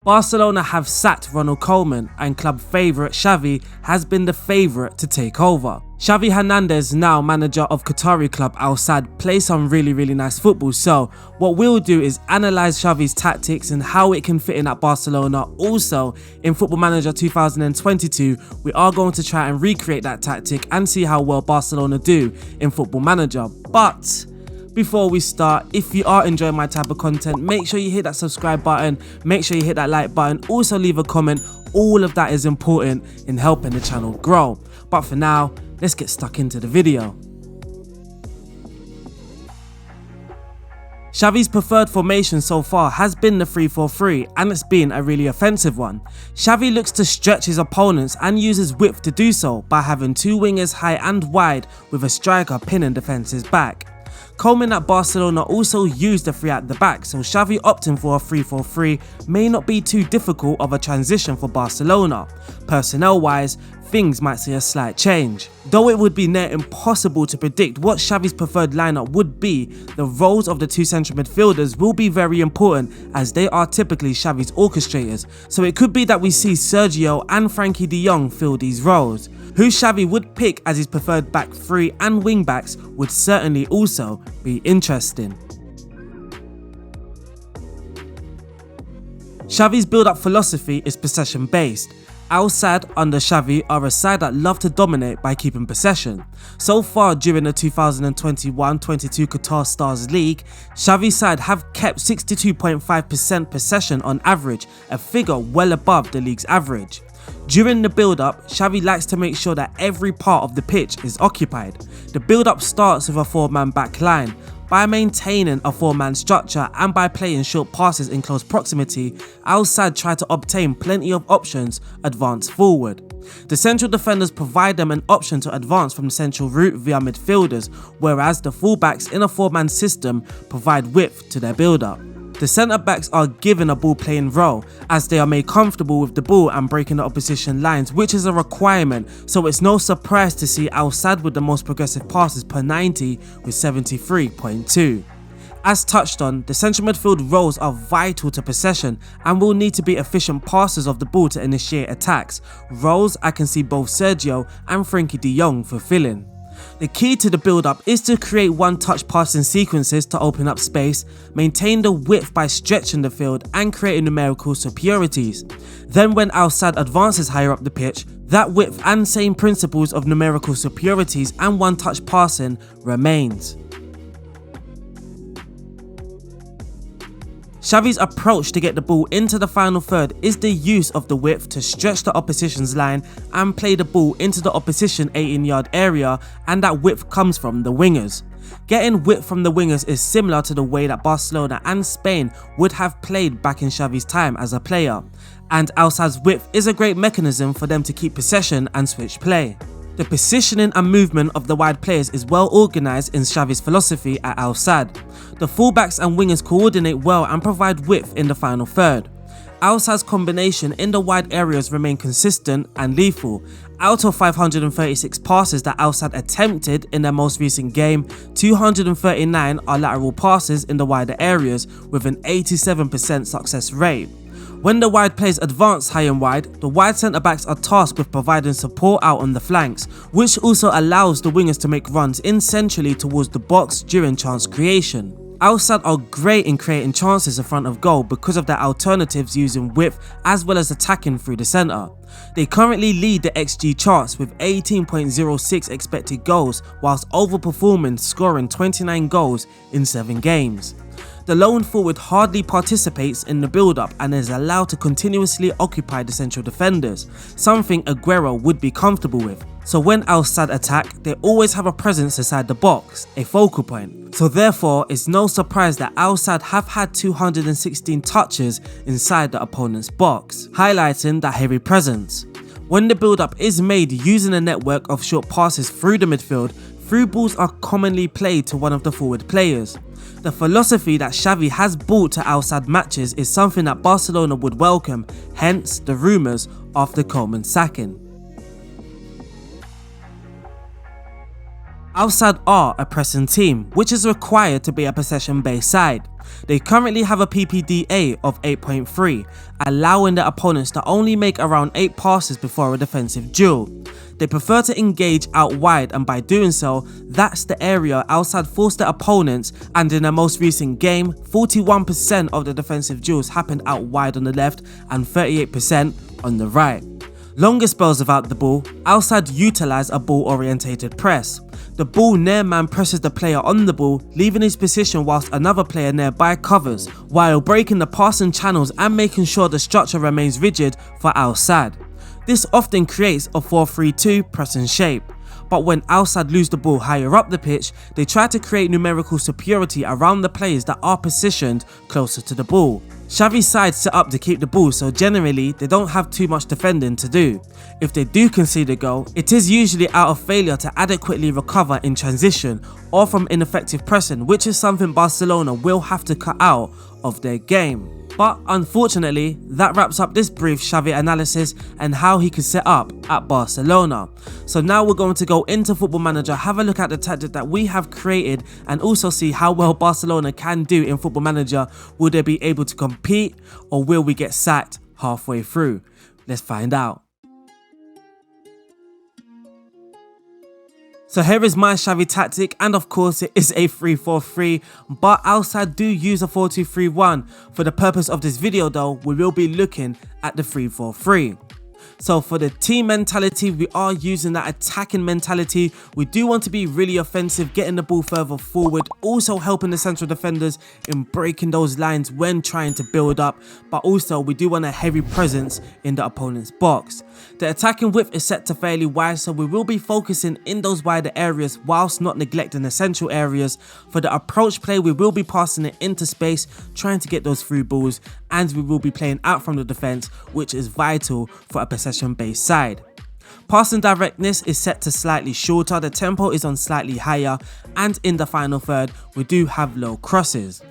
Barcelona have sacked Ronald Koeman and club favourite Xavi has been the favourite to take over. Xavi Hernandez, now manager of Qatari club Al Sadd, plays some really nice football, so what we'll do is analyse Xavi's tactics and how it can fit in at Barcelona. Also, in Football Manager 2022, we are going to try and recreate that tactic and see how well Barcelona do in Football Manager. But before we start, if you are enjoying my type of content, make sure you hit that subscribe button, make sure you hit that like button, also leave a comment. All of that is important in helping the channel grow. But for now, let's get stuck into the video. Xavi's preferred formation so far has been the 3-4-3, and it's been a really offensive one. Xavi looks to stretch his opponents and uses width to do so by having two wingers high and wide with a striker pinning defences back. Koeman at Barcelona also used the 3 at the back, so Xavi opting for a 3-4-3 may not be too difficult of a transition for Barcelona. Personnel wise, things might see a slight change. Though it would be near impossible to predict what Xavi's preferred lineup would be, the roles of the two central midfielders will be very important as they are typically Xavi's orchestrators, so it could be that we see Sergio and Frankie de Jong fill these roles. Who Xavi would pick as his preferred back 3 and wing backs would certainly also be interesting. Xavi's build-up philosophy is possession based. Al Sadd under Xavi are a side that love to dominate by keeping possession. So far during the 2021-22 Qatar Stars League, Xavi's side have kept 62.5% possession on average, a figure well above the league's average. During the build-up, Xavi likes to make sure that every part of the pitch is occupied. The build-up starts with a 4-man back line. By maintaining a 4-man structure and by playing short passes in close proximity, Al Sadd try to obtain plenty of options advance forward. The central defenders provide them an option to advance from the central route via midfielders, whereas the fullbacks in a 4-man system provide width to their build-up. The centre-backs are given a ball-playing role as they are made comfortable with the ball and breaking the opposition lines, which is a requirement, so it's no surprise to see Al Sadd with the most progressive passes per 90 with 73.2. As touched on, the central midfield roles are vital to possession and will need to be efficient passers of the ball to initiate attacks, roles I can see both Sergio and Frankie de Jong fulfilling. The key to the build-up is to create one-touch passing sequences to open up space, maintain the width by stretching the field and creating numerical superiorities. Then when Al Sadd advances higher up the pitch, that width and same principles of numerical superiorities and one-touch passing remains. Xavi's approach to get the ball into the final third is the use of the width to stretch the opposition's line and play the ball into the opposition 18-yard area, and that width comes from the wingers. Getting width from the wingers is similar to the way that Barcelona and Spain would have played back in Xavi's time as a player, and Al Sadd's width is a great mechanism for them to keep possession and switch play. The positioning and movement of the wide players is well organised in Xavi's philosophy at Al Sadd. The fullbacks and wingers coordinate well and provide width in the final third. Al Sadd's combination in the wide areas remain consistent and lethal. Out of 536 passes that Al Sadd attempted in their most recent game, 239 are lateral passes in the wider areas with an 87% success rate. When the wide players advance high and wide, the wide centre-backs are tasked with providing support out on the flanks, which also allows the wingers to make runs in centrally towards the box during chance creation. Al Sadd are great in creating chances in front of goal because of their alternatives using width as well as attacking through the centre. They currently lead the XG charts with 18.06 expected goals whilst overperforming, scoring 29 goals in 7 games. The lone forward hardly participates in the build-up and is allowed to continuously occupy the central defenders, something Aguero would be comfortable with. So when Al Sadd attack, they always have a presence inside the box, a focal point. So therefore, it's no surprise that Al Sadd have had 216 touches inside the opponent's box, highlighting that heavy presence. When the build-up is made using a network of short passes through the midfield, through balls are commonly played to one of the forward players. The philosophy that Xavi has brought to Al Sadd matches is something that Barcelona would welcome, hence the rumours after Koeman's sacking. Al Sadd are a pressing team, which is required to be a possession-based side. They currently have a PPDA of 8.3, allowing their opponents to only make around 8 passes before a defensive duel. They prefer to engage out wide, and by doing so, that's the area outside forced their opponents, and in their most recent game, 41% of the defensive duels happened out wide on the left and 38% on the right. Longer spells without the ball, Outside utilise a ball orientated press. The ball near man presses the player on the ball, leaving his position whilst another player nearby covers, while breaking the passing channels and making sure the structure remains rigid for Outside. This often creates a 4-3-2 pressing shape. But when Outside lose the ball higher up the pitch, they try to create numerical superiority around the players that are positioned closer to the ball. Xavi's side set up to keep the ball, so generally they don't have too much defending to do. If they do concede a goal, it is usually out of failure to adequately recover in transition or from ineffective pressing, which is something Barcelona will have to cut out of their game. But unfortunately, that wraps up this brief Xavi analysis and how he could set up at Barcelona. So now we're going to go into Football Manager, have a look at the tactic that we have created, and also see how well Barcelona can do in Football Manager. Will they be able to compete, or will we get sacked halfway through? Let's find out. So here is my Xavi tactic, and of course it is a 3-4-3, but Outside do use a 4-2-3-1. For the purpose of this video though, we will be looking at the 3-4-3. So for the team mentality, we are using that attacking mentality. We do want to be really offensive, getting the ball further forward, also helping the central defenders in breaking those lines when trying to build up, but also we do want a heavy presence in the opponent's box. The attacking width is set to fairly wide, so we will be focusing in those wider areas whilst not neglecting the central areas. For the approach play, we will be passing it into space, trying to get those through balls, and we will be playing out from the defence, which is vital for a possession based side. Passing directness is set to slightly shorter, the tempo is on slightly higher, and in the final third we do have low crosses.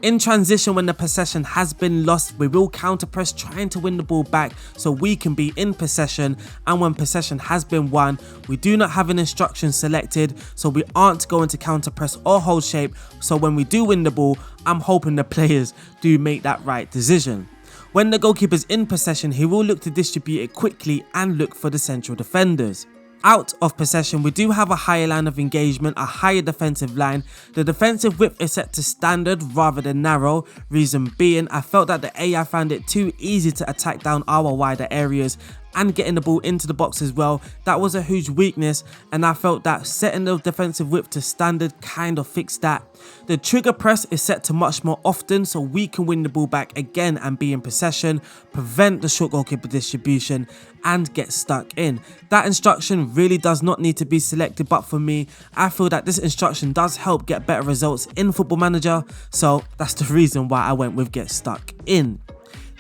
In transition, when the possession has been lost, we will counter press, trying to win the ball back so we can be in possession, and when possession has been won, we do not have an instruction selected, so we aren't going to counter press or hold shape. So when we do win the ball, I'm hoping the players do make that right decision. When the goalkeeper is in possession, he will look to distribute it quickly and look for the central defenders. Out of possession, we do have a higher line of engagement, a higher defensive line. The defensive width is set to standard rather than narrow. Reason being, I felt that the AI found it too easy to attack down our wider areas and getting the ball into the box as well. That was a huge weakness, and I felt that setting the defensive width to standard kind of fixed that. The trigger press is set to much more often, so we can win the ball back again and be in possession, prevent the short goalkeeper distribution, and get stuck in. That instruction really does not need to be selected, but for me, I feel that this instruction does help get better results in Football Manager, so that's the reason why I went with get stuck in.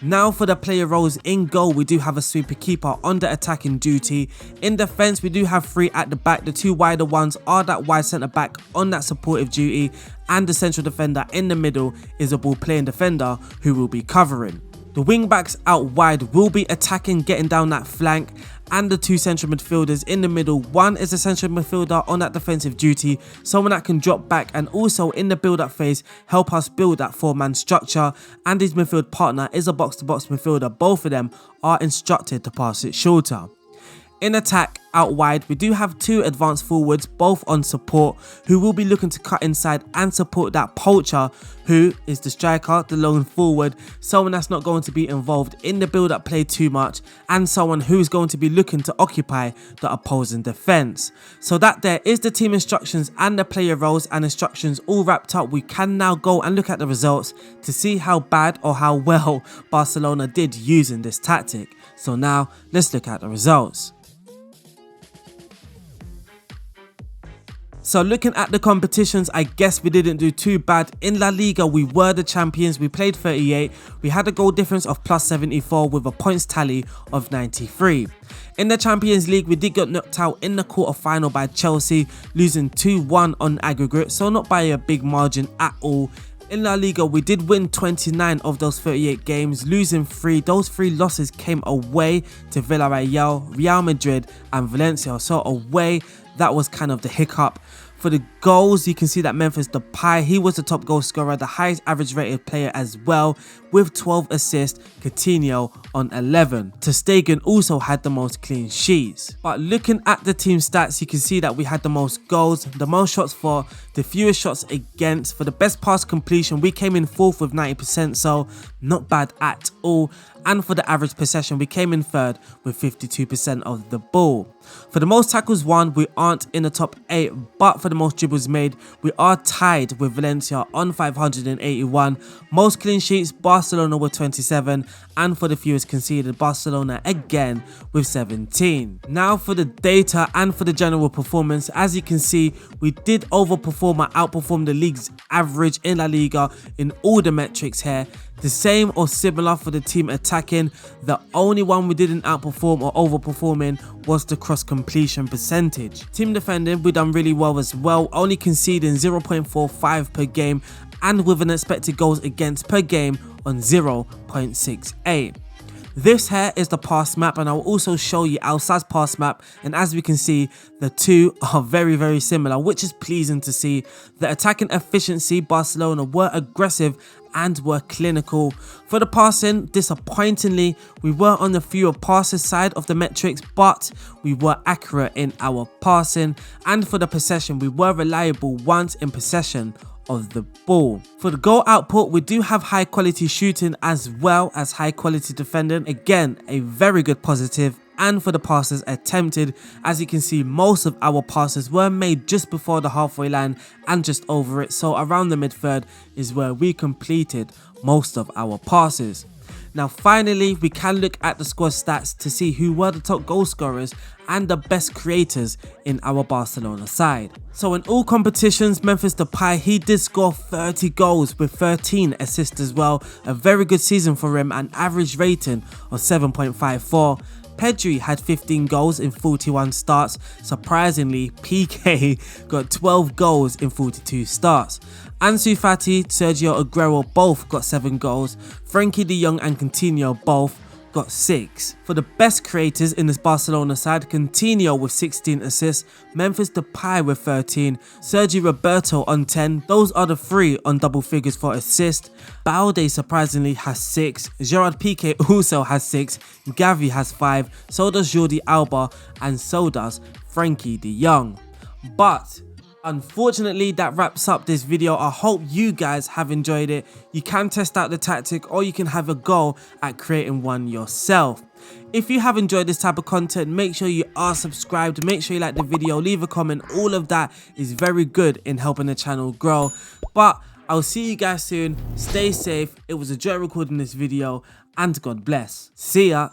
Now for the player roles. In goal, we do have a sweeper keeper on the attacking duty. In defence, we do have 3 at the back. The 2 wider ones are that wide centre back on that supportive duty, and the central defender in the middle is a ball playing defender who will be covering. The wing backs out wide will be attacking, getting down that flank, and the 2 central midfielders in the middle. One is a central midfielder on that defensive duty, someone that can drop back and also in the build-up phase help us build that 4-man structure, and his midfield partner is a box-to-box midfielder. Both of them are instructed to pass it shorter. In attack, out wide, we do have 2 advanced forwards, both on support, who will be looking to cut inside and support that poacher, who is the striker, the lone forward, someone that's not going to be involved in the build-up play too much, and someone who's going to be looking to occupy the opposing defence. So that there is the team instructions and the player roles and instructions all wrapped up. We can now go and look at the results to see how bad or how well Barcelona did using this tactic. So now let's look at the results. So looking at the competitions, I guess we didn't do too bad. In La Liga, we were the champions. We played 38. We had a goal difference of plus 74 with a points tally of 93. In the Champions League, we did get knocked out in the quarter-final by Chelsea, losing 2-1 on aggregate, so not by a big margin at all. In La Liga, we did win 29 of those 38 games, losing 3. Those 3 losses came away to Villarreal, Real Madrid and Valencia. So away, that was kind of the hiccup. For the goals, you can see that Memphis Depay, he was the top goal scorer, the highest average rated player as well, with 12 assists, Coutinho on 11. Ter Stegen also had the most clean sheets. But looking at the team stats, you can see that we had the most goals, the most shots for, the fewest shots against. For the best pass completion, we came in 4th with 90%, so not bad at all. And for the average possession, we came in 3rd with 52% of the ball. For the most tackles won, we aren't in the top 8, but for the most dribbles made, we are tied with Valencia on 581. Most clean sheets, Barcelona with 27, and for the fewest conceded, Barcelona again with 17. Now for the data and for the general performance, as you can see, we did overperform and outperform the league's average in La Liga in all the metrics here. The same or similar for the team attacking. The only one we didn't outperform or overperforming was the cross completion percentage. Team defending, we done really well as well, only conceding 0.45 per game and with an expected goals against per game on 0.68. This here is the pass map, and I'll also show you Al-Sadd's pass map, and as we can see, the two are very similar, which is pleasing to see. The attacking efficiency, Barcelona were aggressive and were clinical. For the passing, disappointingly, we were on the fewer passes side of the metrics, but we were accurate in our passing. And for the possession, we were reliable once in possession of the ball. For the goal output, we do have high quality shooting as well as high quality defending. Again, a very good positive. And for the passes attempted, as you can see, most of our passes were made just before the halfway line and just over it, so around the mid-third is where we completed most of our passes. Now finally, we can look at the squad stats to see who were the top goal scorers and the best creators in our Barcelona side. So in all competitions, Memphis Depay, he did score 30 goals with 13 assists as well. A very good season for him, an average rating of 7.54. Pedri had 15 goals in 41 starts. Surprisingly, PK got 12 goals in 42 starts. Ansu Fati, Sergio Aguero both got 7 goals. Frenkie de Jong and Coutinho both got 6. For the best creators in this Barcelona side, Coutinho with 16 assists, Memphis Depay with 13, Sergi Roberto on 10, those are the 3 on double figures for assists. Balde surprisingly has 6, Gerard Piqué also has 6, Xavi has 5, so does Jordi Alba, and so does Frenkie de Jong. But unfortunately, that wraps up this video. I hope you guys have enjoyed it. You can test out the tactic, or you can have a go at creating one yourself. If you have enjoyed this type of content, make sure you are subscribed, make sure you like the video, leave a comment. All of that is very good in helping the channel grow. But I'll see you guys soon. Stay safe. It was a joy recording this video, and God bless. See ya.